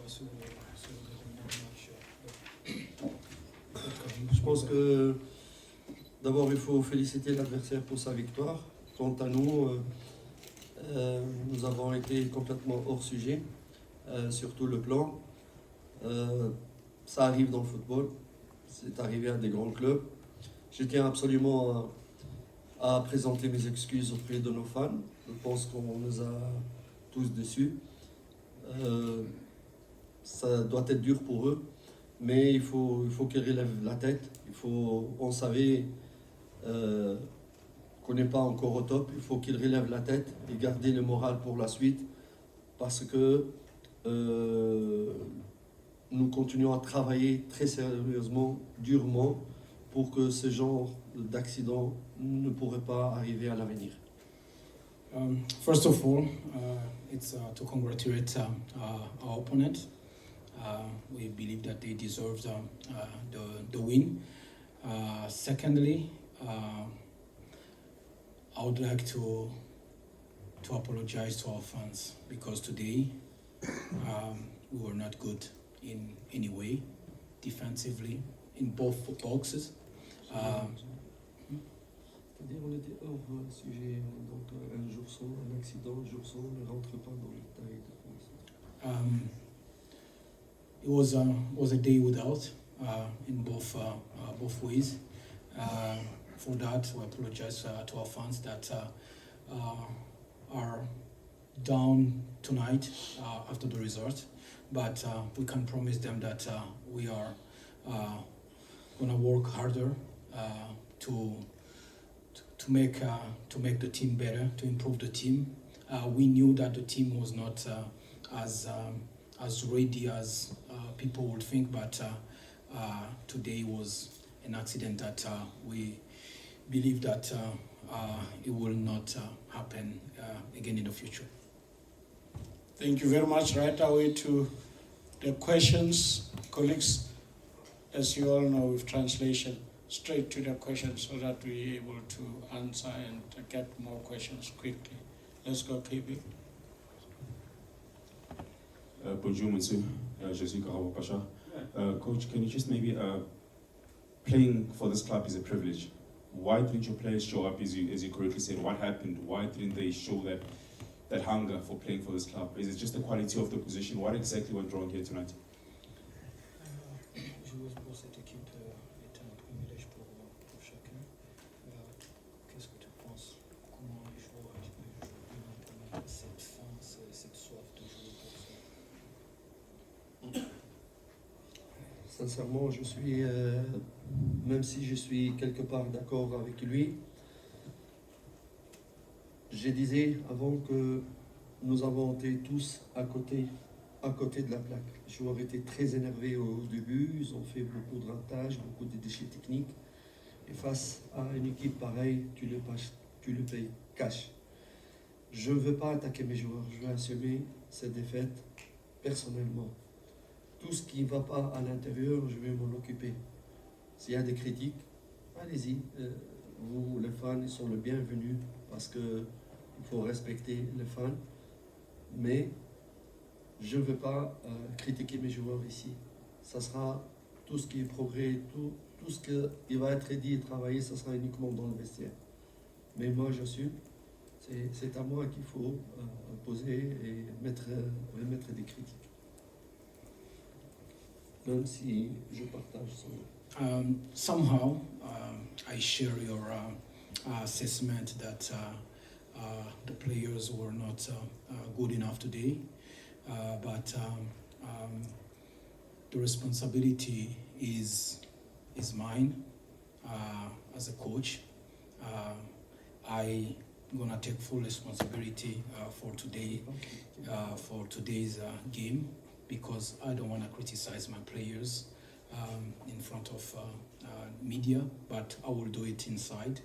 sur le déroulement du match. Je pense que d'abord il faut féliciter l'adversaire pour sa victoire. Quant à nous, nous avons été complètement hors sujet, sur tout le plan. Ça arrive dans le football, c'est arrivé à des grands clubs. Je tiens absolument à présenter mes excuses auprès de nos fans. Je pense qu'on nous a tous déçus. Ça doit être dur pour eux, mais il faut qu'ils relèvent la tête. On savait qu'on n'est pas encore au top. Il faut qu'ils relèvent la tête et garder le moral pour la suite, parce que nous continuons à travailler très sérieusement, durement, pour que ce genre d'accident ne pourrait pas arriver à l'avenir. First of all, it's to congratulate our opponent. We believe that they deserve the win. Secondly, I would like to apologize to our fans, because today we were not good in any way, defensively, in both boxes. C'est-à-dire on était hors sujet, donc un jour sans, un accident, un jour sans, ne rentre pas dans les détails de It was a day without in both ways. For that, we apologize to our fans that are down tonight after the result, but we can promise them that we are going to work harder to make the team better, to improve the team. We knew that the team was not as ready as people would think, but today was an accident that we believe that it will not happen again in the future. Thank you very much. Right away to the questions, colleagues. As you all know, with translation, straight to the questions so that we're able to answer and get more questions quickly. Let's go, KB. Bonjour, monsieur. Je suis Karabo Pasha. Coach, can you just maybe, playing for this club is a privilege. Why didn't your players show up, as you correctly said? What happened? Why didn't they show that hunger for playing for this club? Is it just the quality of the position? What exactly went wrong here tonight? Jouer pour cette équipe est un privilège pour chacun. Qu'est-ce que tu penses? Comment les joueurs ont cette faim, cette soif de jouer pour ça? Sincèrement, je suis, même si je suis quelque part d'accord avec lui, je disais avant que nous avons été tous à côté de la plaque. Les joueurs étaient très énervés au début, ils ont fait beaucoup de ratages, beaucoup de déchets techniques. Et face à une équipe pareille, tu le payes cash. Je ne veux pas attaquer mes joueurs, je veux assumer cette défaite personnellement. Tout ce qui ne va pas à l'intérieur, je vais m'en occuper. S'il y a des critiques, allez-y. Vous, les fans, ils sont les bienvenus, parce qu'il faut respecter les fans. Mais je ne veux pas critiquer mes joueurs ici. Ça sera tout ce qui est progrès, tout ce qui va être dit et travaillé, ça sera uniquement dans le vestiaire. Mais moi, j'assume. C'est à moi qu'il faut poser et remettre des critiques. Même si je partage son... Somehow, I share your assessment that the players were not good enough today, but the responsibility is mine as a coach. I'm gonna take full responsibility for today's game, because I don't want to criticize my players in front of media, but I will do it inside.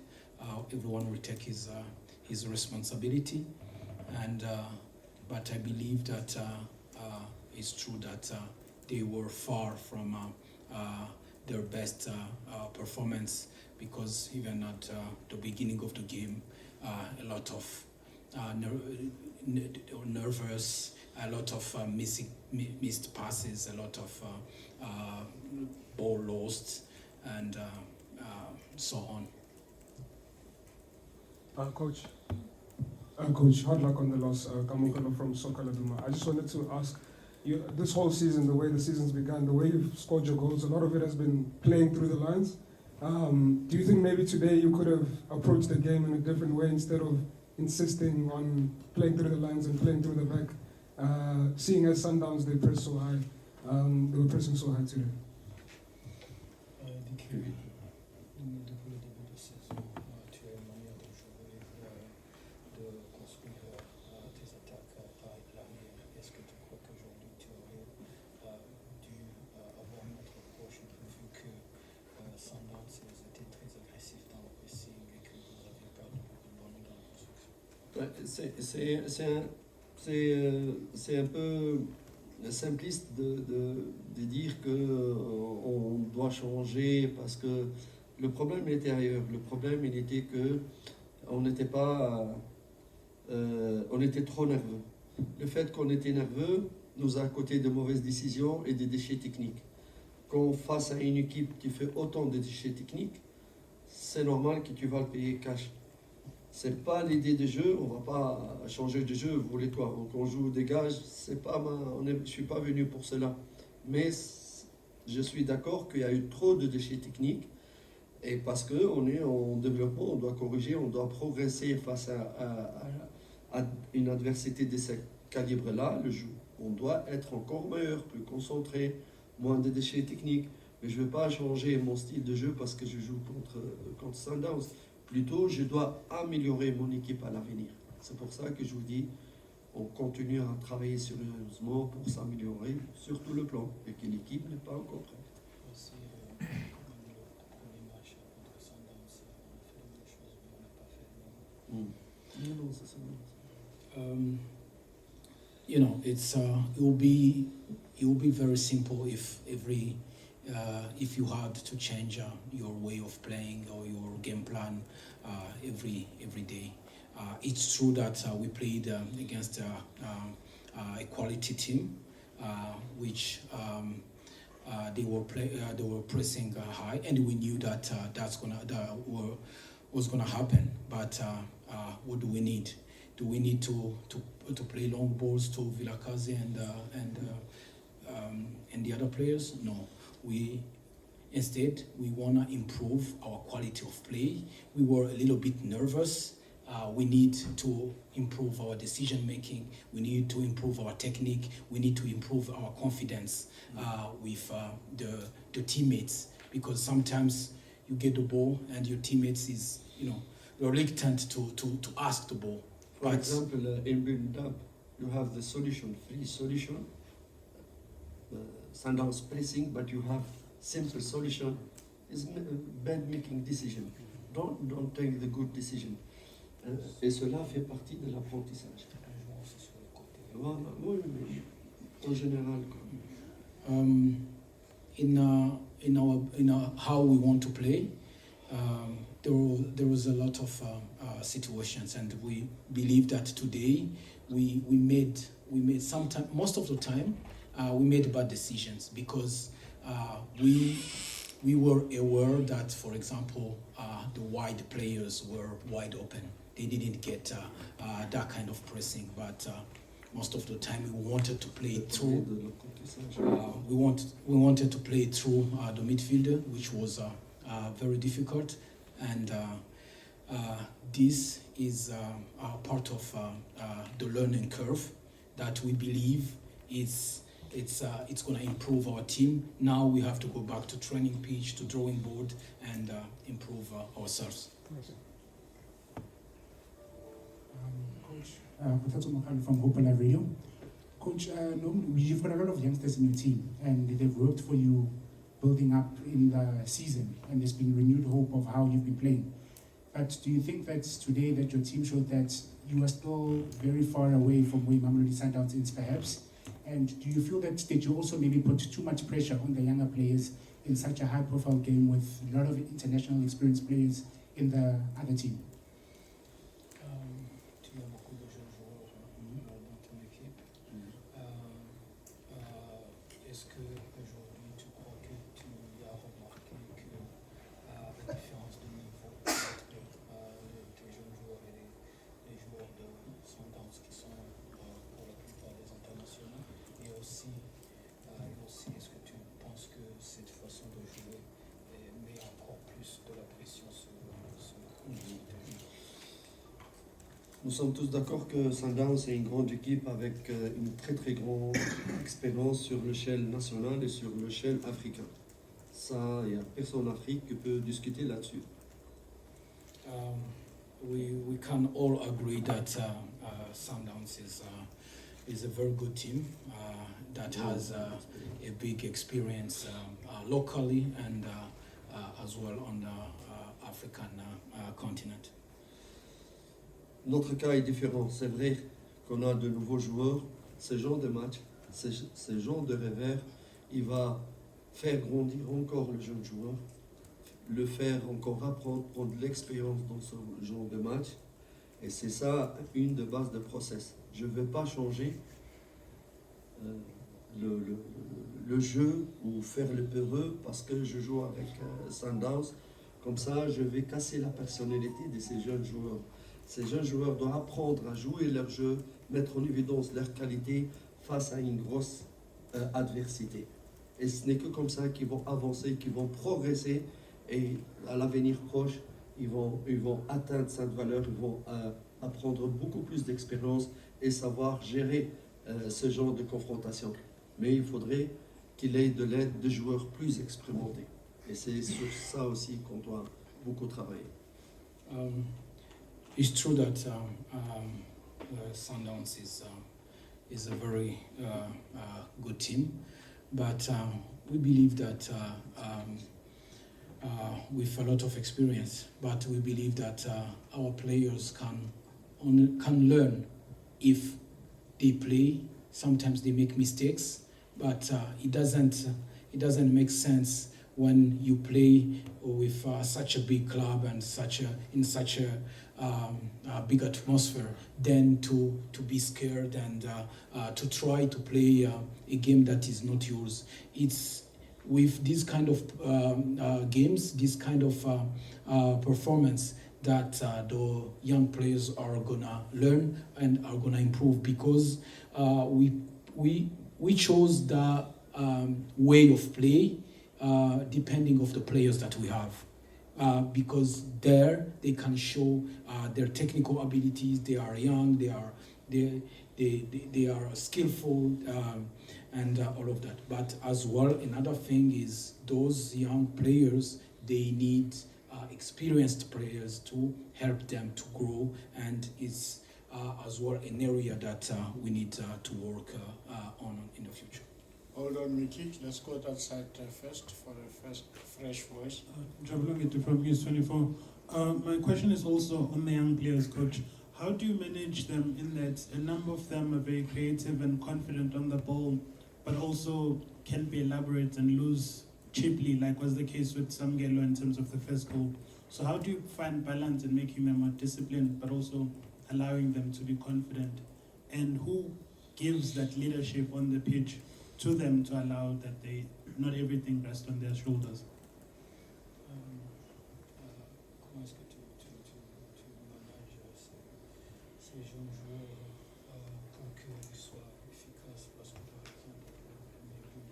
Everyone will take his responsibility, and but I believe that it's true that they were far from their best performance, because even at the beginning of the game, a lot of they were nervous. a lot of missed passes, a lot of ball lost, and so on. Coach, hard luck on the loss. Samkelo from Samkelo. I just wanted to ask you, this whole season, the way the season's begun, the way you've scored your goals, a lot of it has been playing through the lines. Do you think maybe today you could have approached the game in a different way instead of insisting on playing through the lines and playing through the back? Seeing as Sundowns, they press so high, they were pressing so high today. Depuis le début de saison, tu as une manière de jouer, de construire tes attaques par l'arrière. Est-ce que tu crois qu'aujourd'hui tu aurais dû avoir une autre approche, vu que Sundowns était très agressif dans le pressing et que vous n'aviez pas beaucoup de ballons dans la construction? C'est un peu simpliste de dire qu'on doit changer parce que le problème était ailleurs. Le problème, il était que on était trop nerveux. Le fait qu'on était nerveux nous a coûté de mauvaises décisions et des déchets techniques. Quand face à une équipe qui fait autant de déchets techniques, c'est normal que tu vas le payer cash. C'est pas l'idée de jeu, on va pas changer de jeu, voulez-toi. Donc on joue dégage, je suis pas venu pour cela. Mais je suis d'accord qu'il y a eu trop de déchets techniques et parce qu'on est en développement, on doit corriger, on doit progresser face à une adversité de ce calibre-là, le jeu. On doit être encore meilleur, plus concentré, moins de déchets techniques. Mais je ne veux pas changer mon style de jeu parce que je joue contre Sundowns. Plutôt, je dois améliorer mon équipe à l'avenir. C'est pour ça que je vous dis, on continue à travailler sérieusement pour s'améliorer sur tout le plan et que l'équipe n'est pas encore prête. Aussi, comme le premier match contre Sundowns, on a fait la même chose, mais on n'a pas fait le même. Non, ça c'est bon. You know, it will be very simple if you had to change your way of playing or your game plan every day. It's true that we played against a quality team, which they were pressing high, and we knew that was gonna happen. But what do we need? Do we need to play long balls to Vilakazi and the other players? No. Instead, we want to improve our quality of play. We were a little bit nervous. We need to improve our decision making. We need to improve our technique. We need to improve our confidence with the teammates, because sometimes you get the ball and your teammates is reluctant to ask the ball. For example, in build-up, you have the free solution. Sundowns pressing, but you have simple solution. Is bad making decision. Don't take the good decision. Et cela fait partie de l'apprentissage. Voilà, oui, mais en général. In our how we want to play, there was a lot of situations, and we believe that today we made sometimes, most of the time, we made bad decisions because we were aware that, for example, the wide players were wide open. They didn't get that kind of pressing, but most of the time we wanted to play through. We wanted to play through the midfielder, which was very difficult, and this is part of the learning curve that we believe it's going to improve our team. Now we have to go back to training pitch, to drawing board, and improve ourselves. Coach, from Hope Alive Radio. Coach, you've got a lot of youngsters in your team, and they've worked for you building up in the season, and there's been renewed hope of how you've been playing. But do you think that today that your team showed that you are still very far away from where Mamelodi Sundowns is, perhaps? And do you feel that did you also maybe put too much pressure on the younger players in such a high-profile game with a lot of international experienced players in the other team? Tu as beaucoup de jeunes joueurs dans ton équipe. Nous sommes tous d'accord que Sundowns est une grande équipe avec une très très grande expérience sur l'échelle nationale et sur l'échelle africaine. Ça, il n'y a personne en Afrique qui peut discuter là-dessus. We can all agree that Sundowns is a very good team that has a big experience locally and as well on the African continent. Notre cas est différent. C'est vrai qu'on a de nouveaux joueurs. Ce genre de match, ce genre de revers, il va faire grandir encore le jeune joueur, le faire encore apprendre, prendre de l'expérience dans ce genre de match. Et c'est ça une des bases de process. Je ne vais pas changer le jeu ou faire le peureux parce que je joue avec Sundowns. Comme ça, je vais casser la personnalité de ces jeunes joueurs. Ces jeunes joueurs doivent apprendre à jouer leur jeu, mettre en évidence leur qualité face à une grosse adversité. Et ce n'est que comme ça qu'ils vont avancer, qu'ils vont progresser et à l'avenir proche, ils vont atteindre cette valeur, ils vont apprendre beaucoup plus d'expérience et savoir gérer ce genre de confrontation. Mais il faudrait qu'il ait de l'aide de joueurs plus expérimentés. Et c'est sur ça aussi qu'on doit beaucoup travailler. It's true that Sundowns is a very good team, but we believe that with a lot of experience, but we believe that our players can learn if they play. Sometimes they make mistakes, but it doesn't make sense when you play with such a big club and in such a big atmosphere, then to be scared and to try to play a game that is not yours. It's with this kind of games, this kind of performance that the young players are gonna learn and are gonna improve because we chose the way of play depending of the players that we have. Because there they can show their technical abilities. They are young. They are skillful, and all of that. But as well, another thing is those young players. They need experienced players to help them to grow, and it's as well an area that we need to work on in the future. Hold on, Mickey. Let's go that side first for the first fresh voice. Jabulangit from News 24. My question is also on the young players, Coach. How do you manage them in that a number of them are very creative and confident on the ball, but also can be elaborate and lose cheaply, like was the case with Samkelo in terms of the first goal? So how do you find balance in making them more disciplined, but also allowing them to be confident? And who gives that leadership on the pitch to them to allow that they not everything rests on their shoulders? Comment est-ce que tu manages ces jeunes joueurs pour qu'ils soient efficaces? Parce que par exemple, pour le premier but,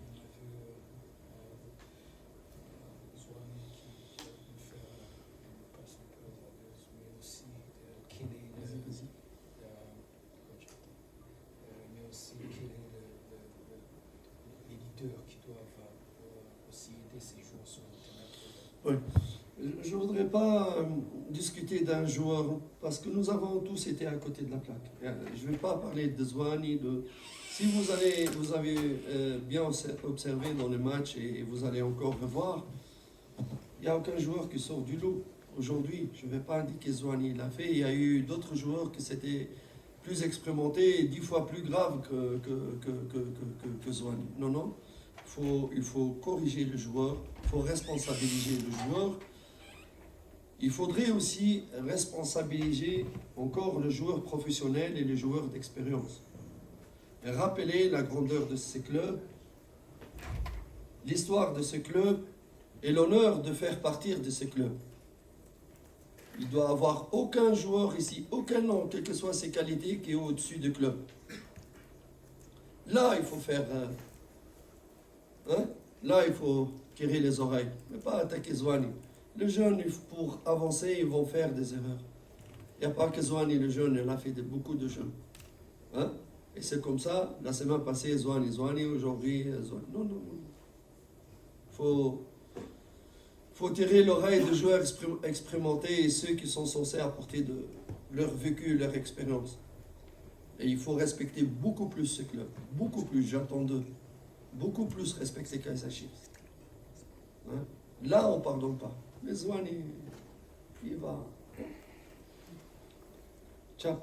on a vu Zwane qui a pu faire une passe un peu hasardeuse, mais aussi quel est les leaders qui doivent aussi aider ces joueurs sur le terrain. Oui. Je ne voudrais pas discuter d'un joueur parce que nous avons tous été à côté de la plaque. Je ne vais pas parler de Zwane. Si vous avez bien observé dans le match et vous allez encore revoir, il n'y a aucun joueur qui sort du lot. Aujourd'hui, je ne vais pas indiquer Zwane l'a fait. Il y a eu d'autres joueurs qui s'étaient plus expérimentés et 10 fois plus graves que Zwane. Non. Il faut corriger le joueur, il faut responsabiliser le joueur. Il faudrait aussi responsabiliser encore le joueur professionnel et les joueurs d'expérience. Et rappeler la grandeur de ce club, l'histoire de ce club et l'honneur de faire partir de ce club. Il doit y avoir aucun joueur ici, aucun nom, quelles que soient ses qualités, qui est au-dessus du club. Là, il faut faire... Là, il faut tirer les oreilles, mais pas attaquer Zwane. Les jeunes, pour avancer, ils vont faire des erreurs. Il n'y a pas que Zwane le jeune, elle a fait beaucoup de jeunes. Hein? Et c'est comme ça, la semaine passée, Zwane, aujourd'hui, Zwane. Non, non, non. Faut tirer l'oreille de joueurs expérimentés et ceux qui sont censés apporter de leur vécu, leur expérience. Et il faut respecter beaucoup plus ce club. Beaucoup plus, j'entends d'eux. Beaucoup plus respecter Kaizer Chiefs. Hein? Là, on ne pardonne pas. Mais Zwane, il va... Ciao.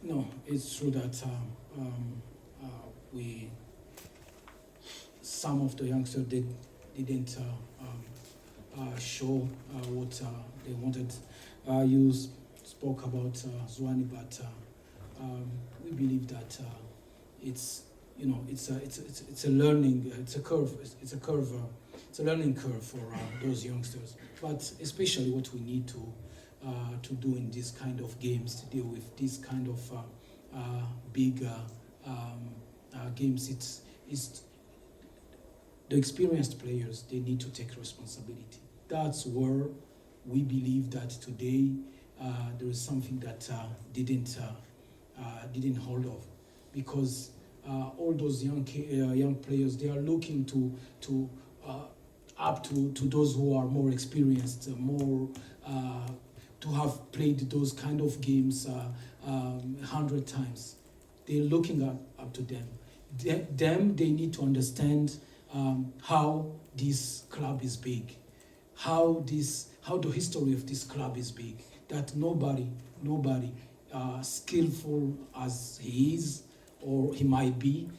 No, it's true that some of the youngsters didn't show what they wanted. You spoke about Zwane, but we believe that it's a learning, it's a curve, it's a learning curve for those youngsters. But especially what we need to do in this kind of games, to deal with this kind of big games, it's the experienced players. They need to take responsibility. That's where we believe that today there is something that didn't hold off, because all those young players, they are looking to up to those who are more experienced, more to have played those kind of games 100 times. They're looking up to them. They need to understand how this club is big, how the history of this club is big. That nobody, skillful as he is or he might be,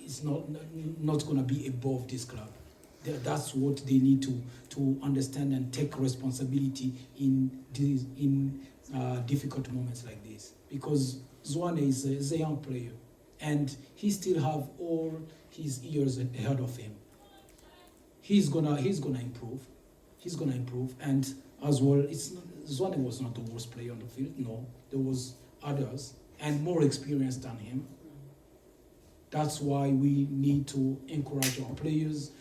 is not going to be above this club. That's what they need to understand and take responsibility in difficult moments like this. Because Zwane is a young player, and he still have all his years ahead of him. He's gonna improve. He's gonna improve, and as well, Zwane was not the worst player on the field. No, there was others and more experienced than him. That's why we need to encourage our players.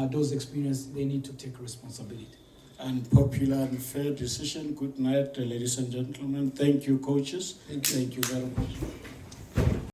Those experienced, they need to take responsibility. And popular and fair decision. Good night, ladies and gentlemen. Thank you, coaches. Thank you. Thank you very much.